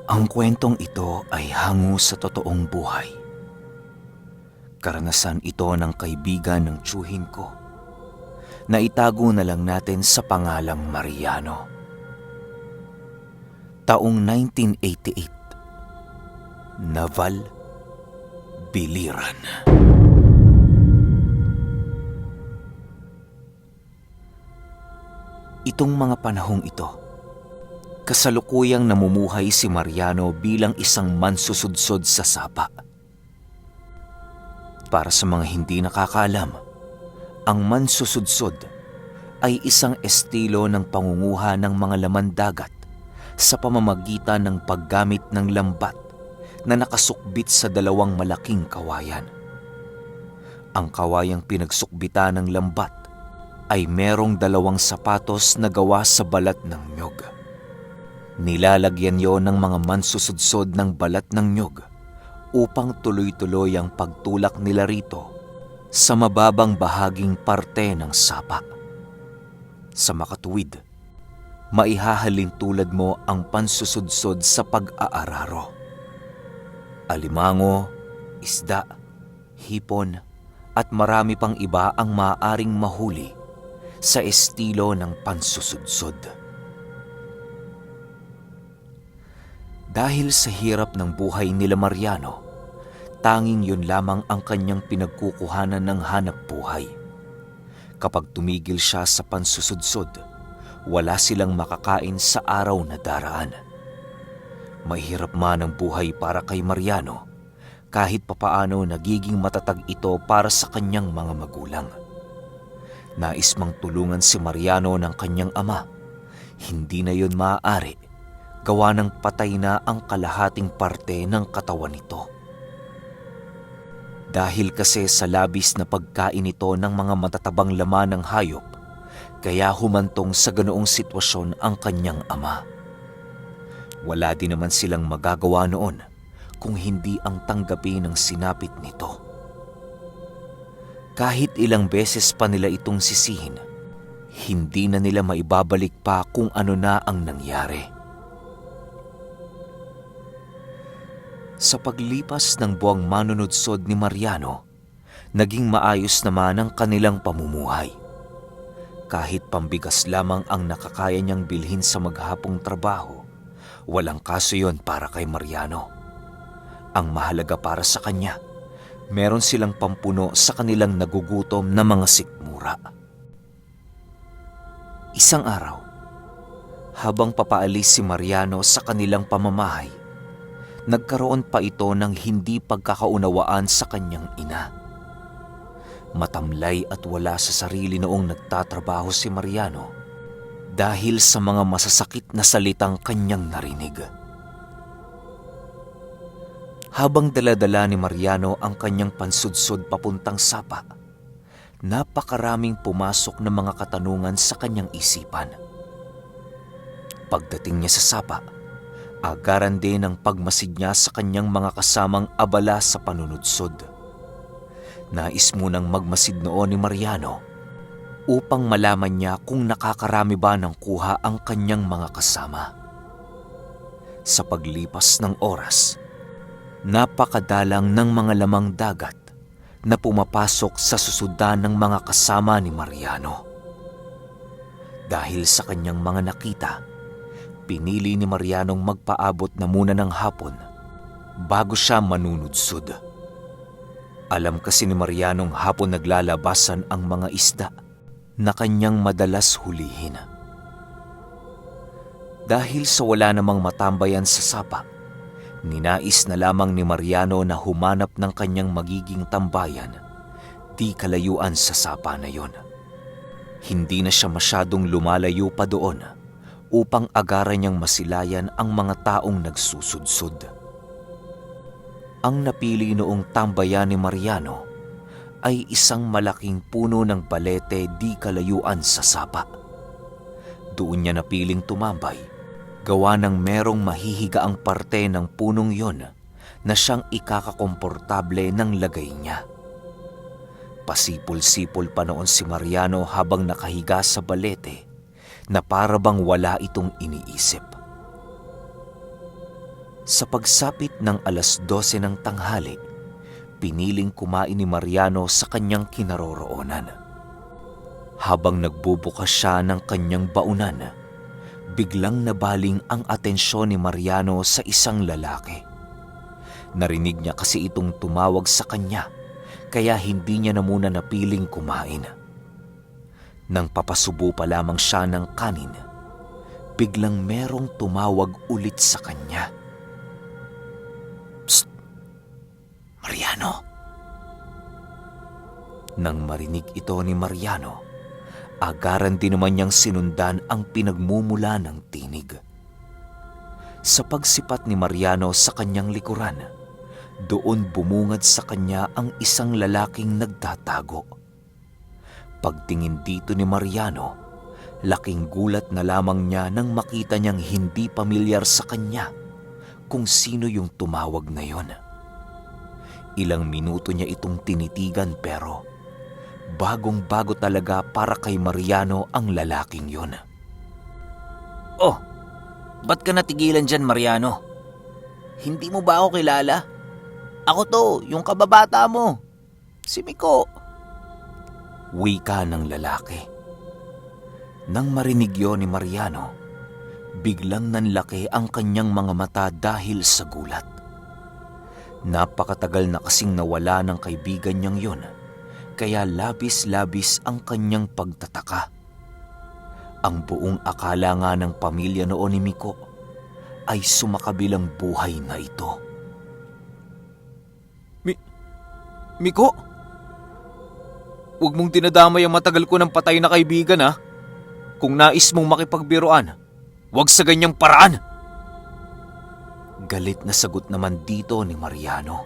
Ang kwentong ito ay hango sa totoong buhay. Karanasan ito ng kaibigan ng tiyuhin ko na itago na lang natin sa pangalang Mariano. Taong 1988, Naval, Biliran. Itong mga panahong ito, kasalukuyang namumuhay si Mariano bilang isang mansusudsod sa sapa. Para sa mga hindi nakakaalam, ang mansusudsod ay isang estilo ng pangunguha ng mga laman dagat sa pamamagitan ng paggamit ng lambat na nakasukbit sa dalawang malaking kawayan. Ang kawayang pinagsukbitan ng lambat ay merong dalawang sapatos na gawa sa balat ng nyog. Nilalagyan yon ng mga mansusudsod ng balat ng nyog upang tuloy-tuloy ang pagtulak nila rito sa mababang bahaging parte ng sapa. Sa makatuwid, maihahalin tulad mo ang pansusudsod sa pag-aararo. Alimango, isda, hipon at marami pang iba ang maaaring mahuli sa estilo ng pansusudsod. Dahil sa hirap ng buhay nila Mariano, tanging yun lamang ang kanyang pinagkukuhanan ng hanap buhay. Kapag tumigil siya sa pansusudsod, wala silang makakain sa araw na daraan. Mahirap man ang buhay para kay Mariano, kahit papaano nagiging matatag ito para sa kanyang mga magulang. Nais mang tulungan si Mariano ng kanyang ama, hindi na yun maaari, gawa ng patay na ang kalahating parte ng katawan nito. Dahil kasi sa labis na pagkain nito ng mga matatabang laman ng hayop, kaya humantong sa ganoong sitwasyon ang kanyang ama. Wala din naman silang magagawa noon kung hindi ang tanggapin ang sinapit nito. Kahit ilang beses pa nila itong sisihin, hindi na nila maibabalik pa kung ano na ang nangyari. Sa paglipas ng buwang manunudsod ni Mariano, naging maayos naman ang kanilang pamumuhay. Kahit pambigas lamang ang nakakaya niyang bilhin sa maghapong trabaho, walang kaso yon para kay Mariano. Ang mahalaga para sa kanya, meron silang pampuno sa kanilang nagugutom na mga sikmura. Isang araw, habang papaalis si Mariano sa kanilang pamamahay, nagkaroon pa ito ng hindi pagkakaunawaan sa kanyang ina. Matamlay at wala sa sarili noong nagtatrabaho si Mariano dahil sa mga masasakit na salitang kanyang narinig. Habang daladala ni Mariano ang kanyang pansudsod papuntang sapa, napakaraming pumasok na mga katanungan sa kanyang isipan. Pagdating niya sa sapa, agaran din ang pagmasid niya sa kanyang mga kasamang abala sa panunudsod. Nais munang magmasid noon ni Mariano upang malaman niya kung nakakarami ba ng kuha ang kanyang mga kasama. Sa paglipas ng oras, napakadalang ng mga lamang dagat na pumapasok sa susudan ng mga kasama ni Mariano. Dahil sa kanyang mga nakita, pinili ni Marianong magpaabot na muna ng hapon bago siya manunudsod. Alam kasi ni Marianong hapon naglalabasan ang mga isda na kanyang madalas hulihin. Dahil sa wala namang matambayan sa sapa, ninais na lamang ni Mariano na humanap ng kanyang magiging tambayan di kalayuan sa sapa na yon. Hindi na siya masyadong lumalayo pa doon upang agaran niyang masilayan ang mga taong nagsusudsod. Ang napili noong tambayan ni Mariano ay isang malaking puno ng balete di kalayuan sa sapa. Doon niya napiling tumambay, gawa ng merong mahihigaang parte ng punong yon na siyang ikakakomportable ng lagay niya. Pasipol-sipol pa noon si Mariano habang nakahiga sa balete na para bang wala itong iniisip. Sa pagsapit ng 12:00 ng tanghali, piniling kumain ni Mariano sa kanyang kinaroroonan. Habang nagbubukas siya ng kanyang baunan, biglang nabaling ang atensyon ni Mariano sa isang lalaki. Narinig niya kasi itong tumawag sa kanya, kaya hindi niya na muna napiling kumain. Nang papasubo pa lamang siya ng kanin, biglang merong tumawag ulit sa kanya. "Psst! Mariano!" Nang marinig ito ni Mariano, agaran din naman niyang sinundan ang pinagmumula ng tinig. Sa pagsipat ni Mariano sa kanyang likuran, doon bumungad sa kanya ang isang lalaking nagtatago. Pagtingin dito ni Mariano, laking gulat na lamang niya nang makita niyang hindi pamilyar sa kanya kung sino yung tumawag na yon. Ilang minuto niya itong tinitigan pero bagong-bago talaga para kay Mariano ang lalaking yon. "Oh, ba't ka natigilan dyan, Mariano? Hindi mo ba ako kilala? Ako to, yung kababata mo, si Miko." Wika ng lalaki. Nang marinig yon ni Mariano, biglang nanlaki ang kanyang mga mata dahil sa gulat. Napakatagal na kasing nawala ng kaibigan niyang yon, kaya labis-labis ang kanyang pagtataka. Ang buong akala nga ng pamilya noon ni Miko ay sumakabilang buhay na ito. Miko? Huwag mong dinadamay ang matagal ko ng patay na kaibigan, ha? Kung nais mong makipagbiruan, huwag sa ganyang paraan. Galit na sagot naman dito ni Mariano.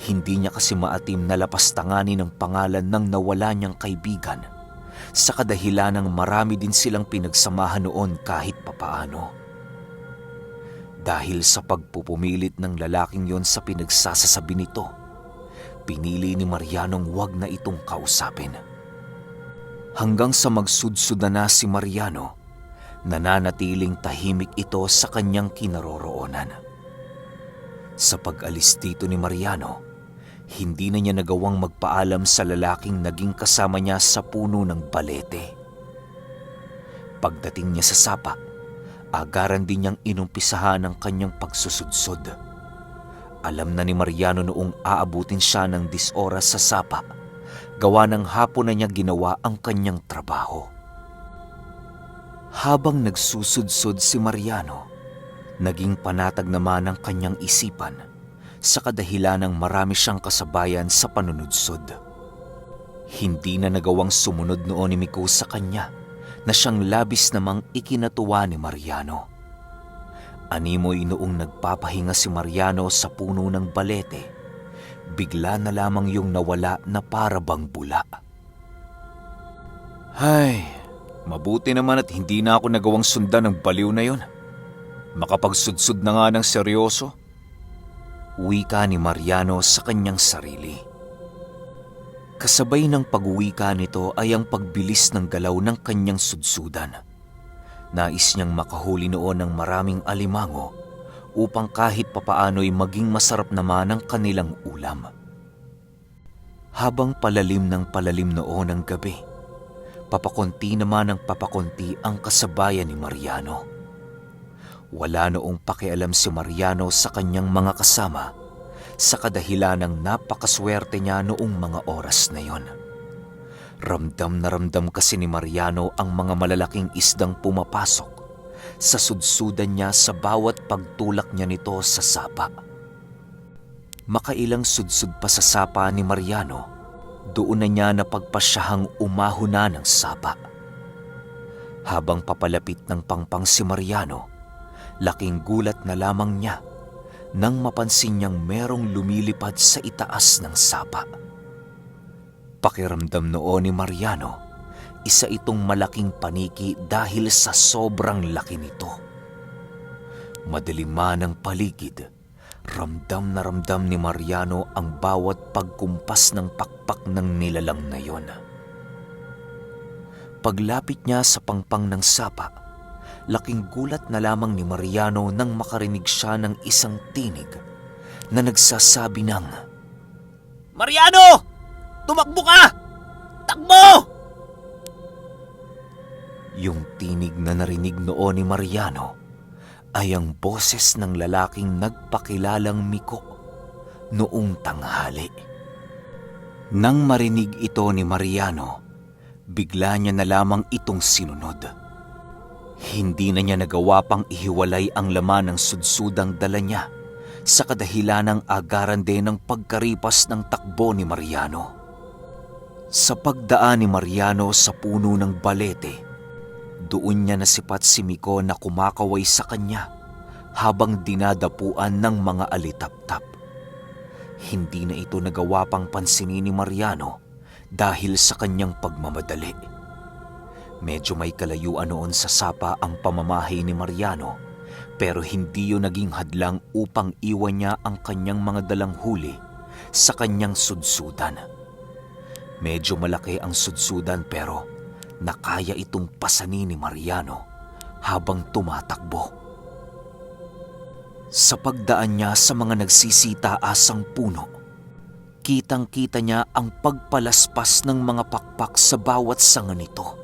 Hindi niya kasi maatim na lapastanganin ang pangalan ng nawala niyang kaibigan, sa kadahilan ng marami din silang pinagsamahan noon kahit papaano. Dahil sa pagpupumilit ng lalaking yon sa pinagsasasabi nito, pinili ni Marianong wag na itong kausapin. Hanggang sa magsudsud na si Mariano, nananatiling tahimik ito sa kanyang kinaroroonan. Sa pag-alis dito ni Mariano, hindi na niya nagawang magpaalam sa lalaking naging kasama niya sa puno ng balete. Pagdating niya sa sapa, agaran din niyang inumpisahan ang kanyang pagsusudsod. Alam na ni Mariano noong aabutin siya ng 10 oras sa sapa, gawa ng hapon na niya ginawa ang kanyang trabaho. Habang nagsusudsod si Mariano, naging panatag naman ang kanyang isipan sa kadahilan ng marami siyang kasabayan sa panunudsod. Hindi na nagawang sumunod noon ni Miko sa kanya na siyang labis namang ikinatuwa ni Mariano. Animoy noong nagpapahinga si Mariano sa puno ng balete, bigla na lamang yung nawala na para bang bula. "Ay, mabuti naman at hindi na ako nagawang sundan ng baliw na yon. Makapagsudsud na nga ng seryoso." Wika ni Mariano sa kanyang sarili. Kasabay ng pag-uwika nito ay ang pagbilis ng galaw ng kanyang sudsudan. Nais niyang makahuli noon ng maraming alimango upang kahit papaano'y maging masarap naman ang kanilang ulam. Habang palalim noon ang gabi, papakonti naman ang papakonti ang kasabayan ni Mariano. Wala noong pakialam si Mariano sa kanyang mga kasama sa kadahilan ng napakaswerte niya noong mga oras na yon. Ramdam na ramdam kasi ni Mariano ang mga malalaking isdang pumapasok sa sudsudan niya sa bawat pagtulak niya nito sa sapa. Makailang sudsud pa sa sapa ni Mariano, doon na niya napagpasyahang umahuna ng sapa. Habang papalapit ng pangpang si Mariano, laking gulat na lamang niya nang mapansin niyang merong lumilipad sa itaas ng sapa. Pakiramdam noon ni Mariano, isa itong malaking paniki dahil sa sobrang laki nito. Madilim man ang paligid, ramdam na ramdam ni Mariano ang bawat pagkumpas ng pakpak ng nilalang na yon. Paglapit niya sa pangpang ng sapa, Laking gulat na lamang ni Mariano nang makarinig siya ng isang tinig na nagsasabi ng, "Mariano! Tumakbo ka! Takbo!" Yung tinig na narinig noon ni Mariano ay ang boses ng lalaking nagpakilalang Miko noong tanghali. Nang marinig ito ni Mariano, bigla niya na lamang itong sinunod. Hindi na niya nagawa pang ihiwalay ang laman ng sudsudang dala niya sa kadahilanang agaran din ng pagkaripas ng takbo ni Mariano. Sa pagdaan ni Mariano sa puno ng balete, doon niya nasipat si Miko na kumakaway sa kanya habang dinadapuan ng mga alitaptap. Hindi na ito nagawa pang pansinin ni Mariano dahil sa kanyang pagmamadali. Medyo may kalayuan noon sa sapa ang pamamahay ni Mariano, pero hindi yun naging hadlang upang iwan niya ang kanyang mga dalang huli sa kanyang sudsudan. Medyo malaki ang sudsudan pero nakaya itong pasanin ni Mariano habang tumatakbo. Sa pagdaan niya sa mga nagsisitaasang puno, kitang-kita niya ang pagpalaspas ng mga pakpak sa bawat sanga nito.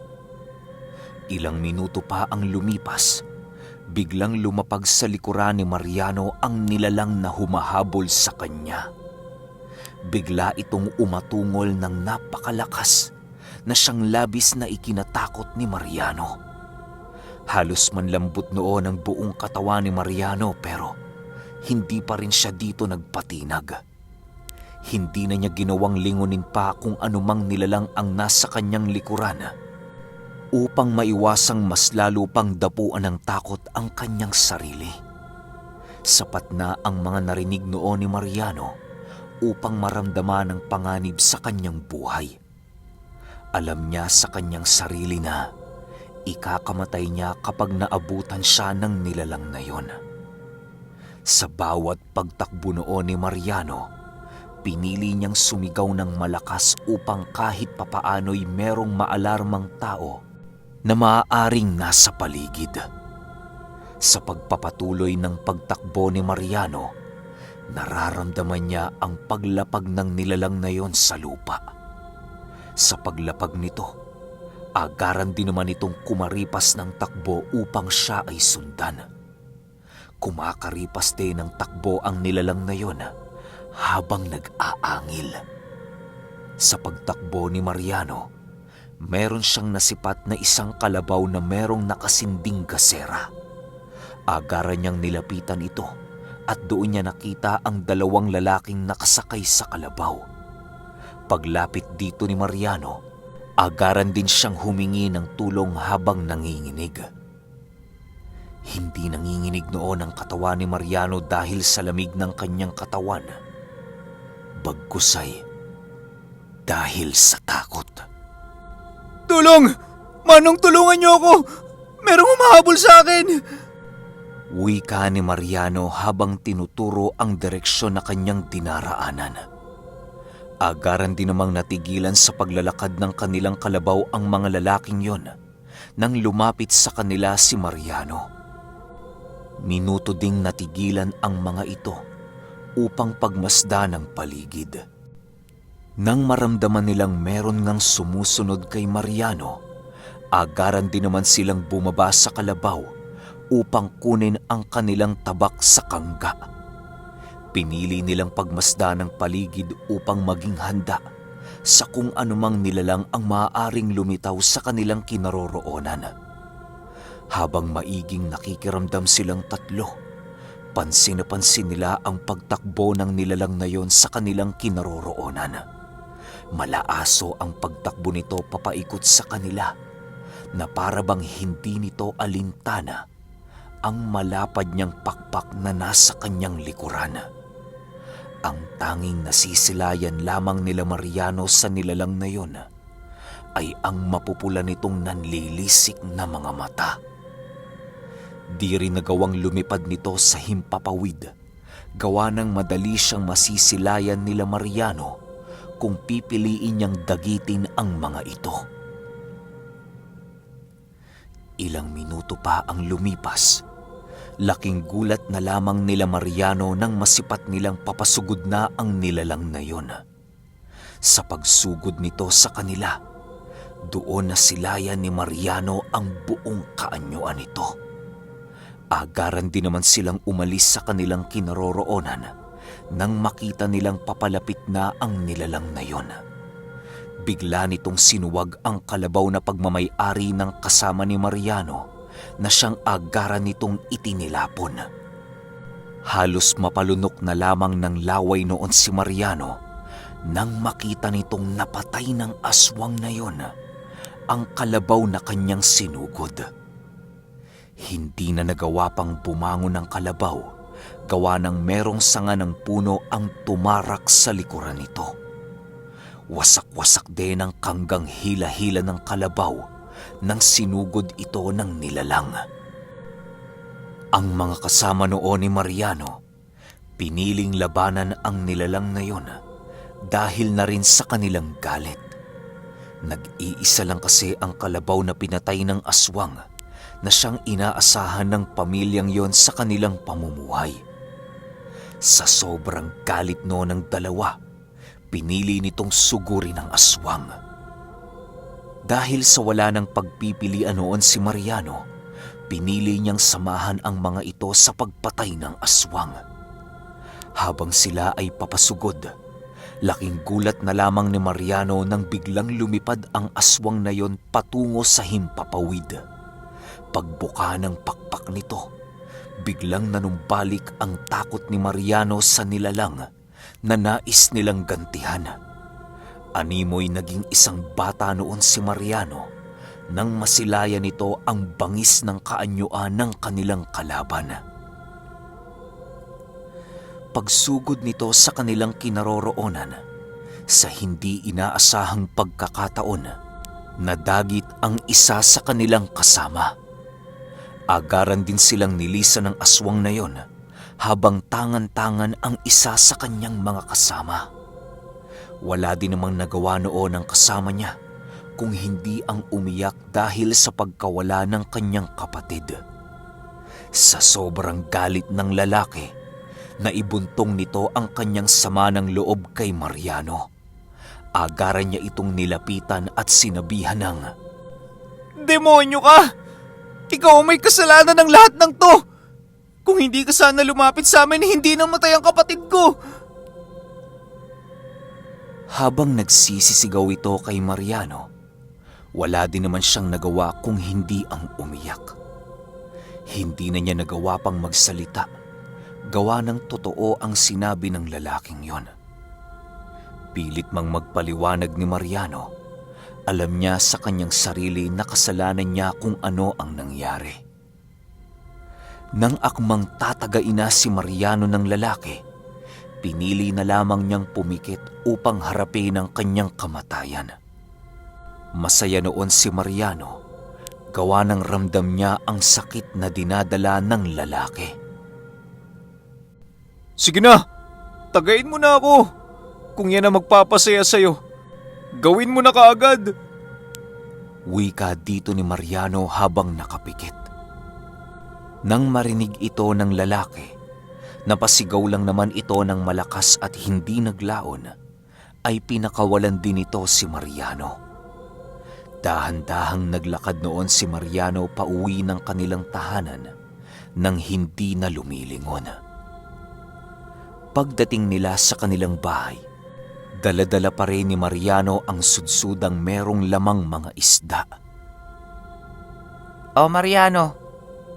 Ilang minuto pa ang lumipas, biglang lumapag sa likuran ni Mariano ang nilalang na humahabol sa kanya. Bigla itong umatungol ng napakalakas na siyang labis na ikinatakot ni Mariano. Halos manlambot noon ang buong katawan ni Mariano pero hindi pa rin siya dito nagpatinag. Hindi na niya ginawang lingunin pa kung anumang nilalang ang nasa kanyang likuran upang maiwasang mas lalo pang dapuan ng takot ang kanyang sarili. Sapat na ang mga narinig noon ni Mariano upang maramdaman ang panganib sa kanyang buhay. Alam niya sa kanyang sarili na ikakamatay niya kapag naabutan siya ng nilalang na yon. Sa bawat pagtakbo noon ni Mariano, pinili niyang sumigaw ng malakas upang kahit papaano'y merong maalarmang tao na maaaring nasa paligid. Sa pagpapatuloy ng pagtakbo ni Mariano, nararamdaman niya ang paglapag ng nilalang na yon sa lupa. Sa paglapag nito, agaran din naman itong kumaripas ng takbo upang siya ay sundan. Kumakaripas din ng takbo ang nilalang na yon habang nag-aangil. Sa pagtakbo ni Mariano, meron siyang nasipat na isang kalabaw na merong nakasinding gasera. Agaran niyang nilapitan ito at doon niya nakita ang dalawang lalaking nakasakay sa kalabaw. Paglapit dito ni Mariano, agaran din siyang humingi ng tulong habang nanginginig. Hindi nanginginig noon ang katawan ni Mariano dahil sa lamig ng kanyang katawan, bagkus ay dahil sa takot. Tulong! Manong, tulungan niyo ako! Merong humahabol sa akin! Wika ni Mariano habang tinuturo ang direksyon na kanyang dinaraanan. Agaran din namang natigilan sa paglalakad ng kanilang kalabaw ang mga lalaking yon nang lumapit sa kanila si Mariano. Minuto ding natigilan ang mga ito upang pagmasdan ang paligid. Nang maramdaman nilang meron ngang sumusunod kay Mariano, agaran din naman silang bumaba sa kalabaw upang kunin ang kanilang tabak sa kangga. Pinili nilang pagmasdan ang paligid upang maging handa sa kung anumang nilalang ang maaaring lumitaw sa kanilang kinaroroonan. Habang maiging nakikiramdam silang tatlo, pansin na pansin nila ang pagtakbo ng nilalang na yon sa kanilang kinaroroonan. Malaaso ang pagtakbo nito papaikot sa kanila na para bang hindi nito alintana ang malapad niyang pakpak na nasa kanyang likuran. Ang tanging nasisilayan lamang nila Mariano sa nilalang na yon ay ang mapupula nitong nanlilisik na mga mata. Di rin nagawang lumipad nito sa himpapawid, gawa ng madali siyang masisilayan nila Mariano kung pipiliin niyang dagitin ang mga ito. Ilang minuto pa ang lumipas. Laking gulat na lamang nila Mariano nang masipat nilang papasugod na ang nilalang na yon. Sa pagsugod nito sa kanila, doon na silayan ni Mariano ang buong kaanyuan nito. Agaran din naman silang umalis sa kanilang kinaroroonan nang makita nilang papalapit na ang nilalang na yon. Bigla nitong sinuwag ang kalabaw na pagmamay-ari ng kasama ni Mariano na siyang agaran nitong itinilapon. Halos mapalunok na lamang ng laway noon si Mariano nang makita nitong napatay ng aswang na yon ang kalabaw na kanyang sinugod. Hindi na nagawa pang bumangon ng kalabaw, gawa ng merong sanga ng puno ang tumarak sa likuran nito. Wasak-wasak din ang kanggang hila-hila ng kalabaw nang sinugod ito ng nilalang. Ang mga kasama noon ni Mariano, piniling labanan ang nilalang na yon dahil na rin sa kanilang galit. Nag-iisa lang kasi ang kalabaw na pinatay ng aswang na siyang inaasahan ng pamilyang yon sa kanilang pamumuhay. Sa sobrang galit noon ng dalawa, pinili nitong sugurin ang aswang. Dahil sa wala ng pagpipilian noon si Mariano, pinili niyang samahan ang mga ito sa pagpatay ng aswang. Habang sila ay papasugod, laking gulat na lamang ni Mariano nang biglang lumipad ang aswang na yon patungo sa himpapawid. Pagbuka ng pakpak nito, biglang nanumbalik ang takot ni Mariano sa nilalang na nais nilang gantihan. Animoy naging isang bata noon si Mariano nang masilayan nito ang bangis ng kaanyuan ng kanilang kalaban. Pagsugod nito sa kanilang kinaroroonan, sa hindi inaasahang pagkakataon, nadagit ang isa sa kanilang kasama. Agaran din silang nilisan ng aswang na yon habang tangan-tangan ang isa sa kanyang mga kasama. Wala din namang nagawa noon ang kasama niya kung hindi ang umiyak dahil sa pagkawala ng kanyang kapatid. Sa sobrang galit ng lalaki, naibuntong nito ang kanyang sama ng loob kay Mariano. Agaran niya itong nilapitan at sinabihan ng, Demonyo ka! Ikaw ang may kasalanan ng lahat ng to! Kung hindi ka sana lumapit sa amin, hindi namatay ang kapatid ko! Habang nagsisisigaw ito kay Mariano, wala din naman siyang nagawa kung hindi ang umiyak. Hindi na niya nagawa pang magsalita, gawa ng totoo ang sinabi ng lalaking yon. Pilit mang magpaliwanag ni Mariano, alam niya sa kanyang sarili na kasalanan niya kung ano ang nangyari. Nang akmang tatagain na si Mariano ng lalaki, pinili na lamang niyang pumikit upang harapin ang kanyang kamatayan. Masaya noon si Mariano, gawa ng ramdam niya ang sakit na dinadala ng lalaki. Sige na, tagayin mo na ako. Kung yan ang magpapasaya sa'yo, gawin mo na kaagad. Wika dito ni Mariano habang nakapikit. Nang marinig ito ng lalaki, napasigaw lang naman ito ng malakas at hindi naglaon, ay pinakawalan din ito si Mariano. Dahan-dahang naglakad noon si Mariano pauwi ng kanilang tahanan nang hindi na lumilingon. Pagdating nila sa kanilang bahay, dala-dala pa rin ni Mariano ang sudsudang merong lamang mga isda. Oh Mariano,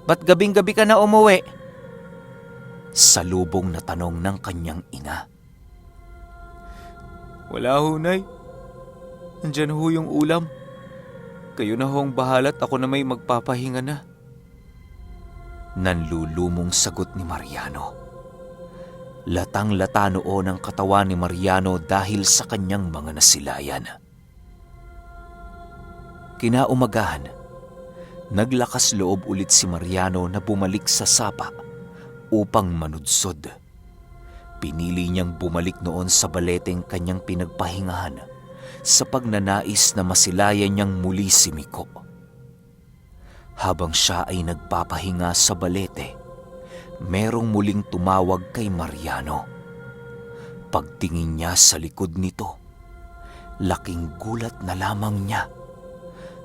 ba't gabing-gabi ka na umuwi? Salubong na tanong ng kanyang ina. Wala ho, Nay. Nandyan ho yung ulam. Kayo na ho ang bahala at ako na may magpapahinga na. Nanlulumong sagot ni Mariano. Latang-lata noon ang katawan ni Mariano dahil sa kanyang mga nasilayan. Kinaumagahan, naglakas loob ulit si Mariano na bumalik sa sapa upang manudsod. Pinili niyang bumalik noon sa baleteng kanyang pinagpahingahan sa pagnanais na masilayan niyang muli si Miko. Habang siya ay nagpapahinga sa balete, merong muling tumawag kay Mariano. Pagtingin niya sa likod nito, laking gulat na lamang niya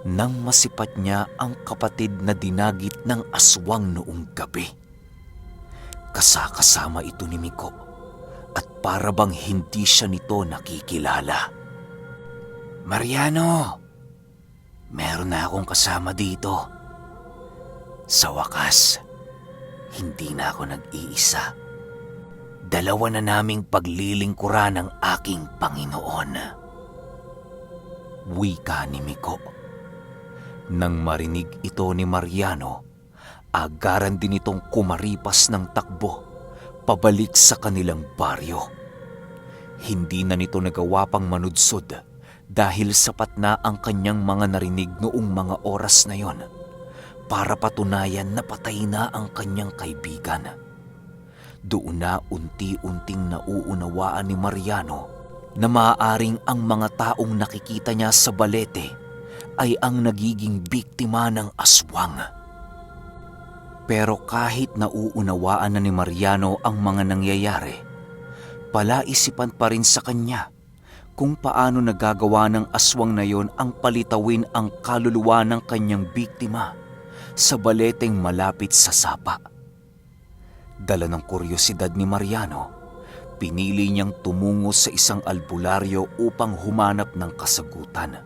nang masipat niya ang kapatid na dinagit ng aswang noong gabi. Kasama ito ni Miko at para bang hindi siya nito nakikilala. Mariano, meron na akong kasama dito. Sa wakas, hindi na ako nag-iisa. Dalawa na naming paglilingkuran ng aking Panginoon. Wika ni Miko. Nang marinig ito ni Mariano, agaran din itong kumaripas ng takbo pabalik sa kanilang baryo. Hindi na nito nagawa pang manudsod dahil sapat na ang kanyang mga narinig noong mga oras na yon para patunayan na patay na ang kanyang kaibigan. Doon na unti-unting nauunawaan ni Mariano na maaaring ang mga taong nakikita niya sa balete ay ang nagiging biktima ng aswang. Pero kahit nauunawaan na ni Mariano ang mga nangyayari, palaisipan pa rin sa kanya kung paano nagagawa ng aswang na yon ang palitawin ang kaluluwa ng kanyang biktima sa baleteng malapit sa sapa. Dala ng kuryosidad ni Mariano, pinili niyang tumungo sa isang albularyo upang humanap ng kasagutan.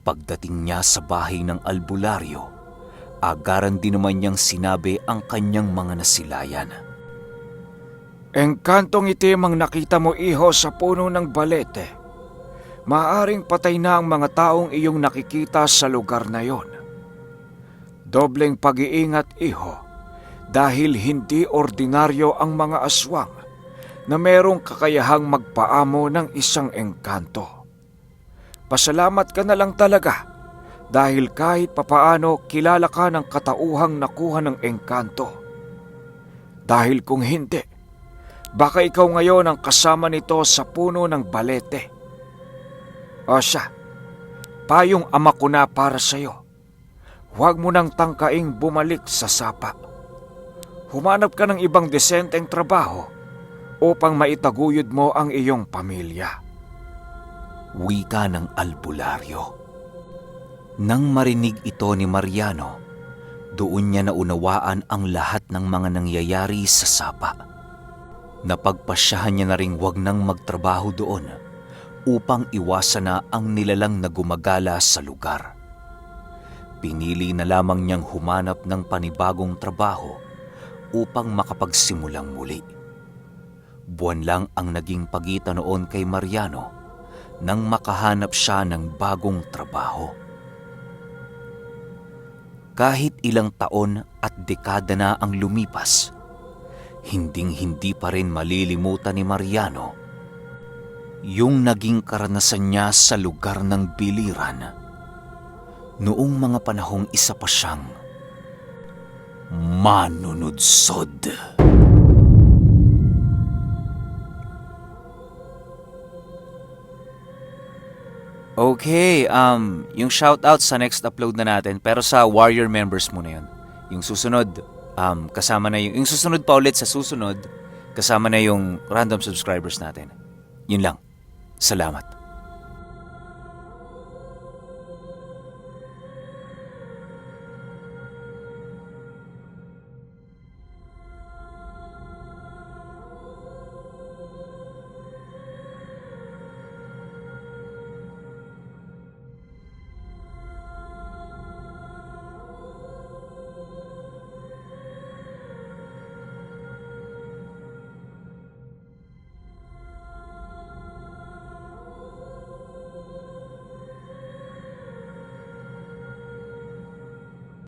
Pagdating niya sa bahay ng albularyo, agaran din naman niyang sinabi ang kanyang mga nasilayan. Engkantong itim ang nakita mo, iho, sa puno ng balete. Maaring patay na ang mga taong iyong nakikita sa lugar na yon. Dobleng pag-iingat, iho, dahil hindi ordinaryo ang mga aswang na merong kakayahang magpaamo ng isang engkanto. Pasalamat ka na lang talaga dahil kahit papaano kilala ka ng katauhang nakuha ng engkanto. Dahil kung hindi, baka ikaw ngayon ang kasama nito sa puno ng balete. O siya, payong ama ko na para sa'yo. Huwag mo nang tangkaing bumalik sa sapa. Humanap ka ng ibang desenteng trabaho upang maitaguyod mo ang iyong pamilya. Wika ng albularyo. Nang marinig ito ni Mariano, doon niya naunawaan ang lahat ng mga nangyayari sa sapa. Napagpasyahan niya na ring huwag nang magtrabaho doon upang iwasan na ang nilalang na gumagala sa lugar. Pinili na lamang niyang humanap ng panibagong trabaho upang makapagsimulang muli. Buwan lang ang naging pagitan noon kay Mariano nang makahanap siya ng bagong trabaho. Kahit ilang taon at dekada na ang lumipas, hinding-hindi pa rin malilimutan ni Mariano yung naging karanasan niya sa lugar ng biliran noong mga panahong isa pa siyang manunudsod. Okay, yung shoutout sa next upload na natin, pero sa Warrior members muna yun. Yung susunod, kasama na yung susunod pa ulit sa susunod, kasama na yung random subscribers natin. Yun lang. Salamat.